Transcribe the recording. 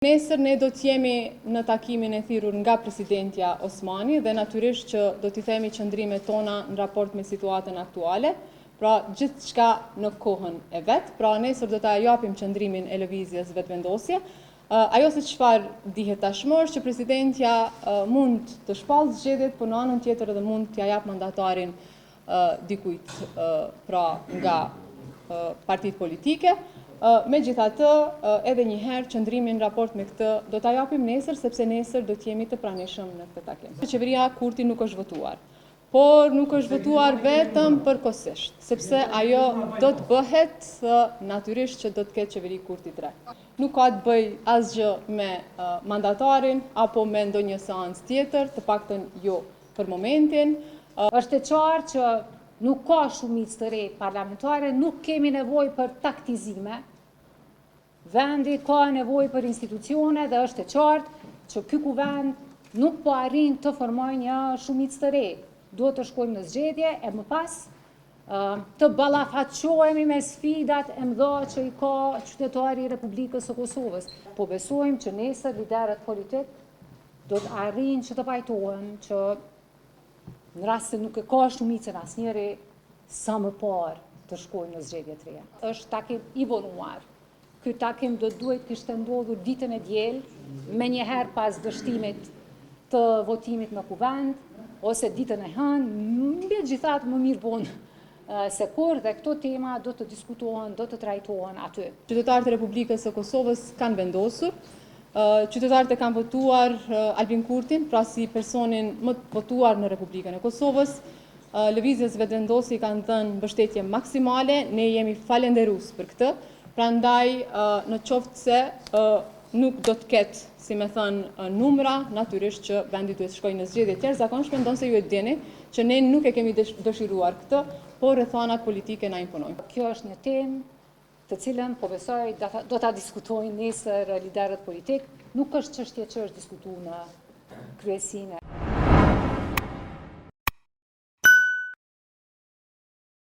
Nesër ne do t'jemi në takimin e thirrur nga presidentja Osmani dhe natyrisht që do t'i themi qëndrimet tona në raport me situatën aktuale, pra gjithçka në kohën e vet. Pra nesër do ta japim qëndrimin e lëvizjes vetëvendosje. Ajo se çfarë dihet tashmë është që presidentja mund të shpallë zgjedhjet, por në anën tjetër edhe mund t'ja jap mandatarin dikujt pra nga partitë politike. Megjithatë, edhe një herë qëndrimin në raport me këtë do ta japim nesër, sepse nesër do t'jemi të pranishëm në këtë takim. Qeveria Kurti nuk është votuar, por nuk është votuar vetëm përkohësisht, sepse ajo do të bëhet natyrisht që do të ketë qeveri Kurti 3. Nuk ka të bëj asgjë me mandatarin apo me ndonjë seancë tjetër, të paktën jo për momentin. Është e qartë që nuk ka shumicë të re parlamentare, nuk kemi nevojë për taktizime. Vendi ka nevojë për institucione dhe është e qartë që ky kuvend nuk po arrin të formojë një shumicë të re. Duhet të shkojmë në zgjedhje e më pas të ballafaqohemi me sfidat e mëdha që i ka qytetari i Republikës së Kosovës. Po besojmë që nesër liderët politik do të arrijnë që të pajtohen që në rast se nuk e ka shumicën asnjëri, sa më parë të shkojnë në zgjedhje të reja. Është takim i vonuar. Ky takim do duhet kishte ndodhur ditën e diel, menjëherë pas dështimit të votimit në kuvend, ose ditën e hënë, megjithatë më mirë vonë se kur, dhe këto tema do të diskutohen, do të trajtohen aty. Qytetarët e Republikës së Kosovës kanë vendosur. Qytetarët e kanë votuar Albin Kurtin, pra si personin më të votuar në Republikën e Kosovës. Lëvizjes vetëvendosje i kanë dhënë mbështetje maksimale, ne jemi falenderues për këtë. Prandaj në qoftë se nuk do të ketë, si me thënë, numra, natyrisht që vendi duhet shkojë në zgjedhje të jashtëzakonshme, ndonse ju e dini që ne nuk e kemi dëshiruar këtë, por rrethanat politike na imponojnë. Kjo është një temë të cilën po besoj do ta diskutojnë nesër liderët politik. Nuk është çështje që është diskutuar në kryesinë